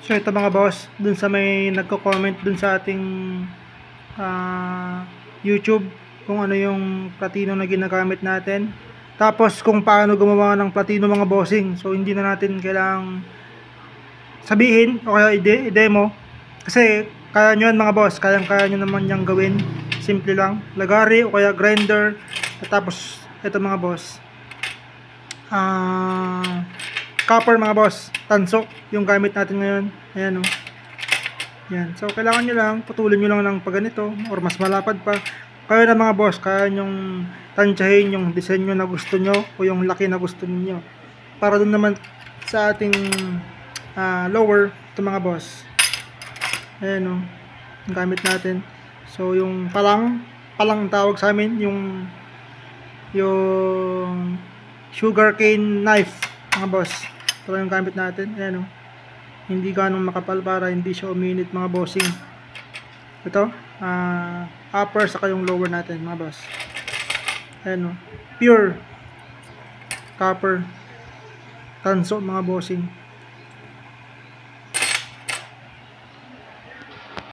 So ito mga boss, dun sa may nagko-comment dun sa ating YouTube kung ano yung platino na ginagamit natin. Tapos kung paano gumawa ng platino mga bossing. So hindi na natin kailangang sabihin o kaya i-demo. Kasi kaya nyo yan mga boss, kaya nyo naman yung gawin. Simple lang, lagari o kaya grinder. Tapos ito mga boss, copper mga boss, tanso yung gamit natin ngayon. Ayan o. Yan. So kailangan nyo lang, putulin nyo lang ng paganito or mas malapad pa. Kaya na mga boss, kaya nyong tansyahin yung disenyo na gusto nyo o yung laki na gusto niyo. Para dun naman sa ating lower, ito mga boss. Ayan o, yung gamit natin. So yung palang tawag sa amin, yung sugarcane knife mga boss. Ito yung gamit natin. Ayan o, hindi ganong makapal para hindi siya uminit mga bossing. Ito upper saka yung lower natin mga boss. Ayan o, pure copper tanso mga bossing.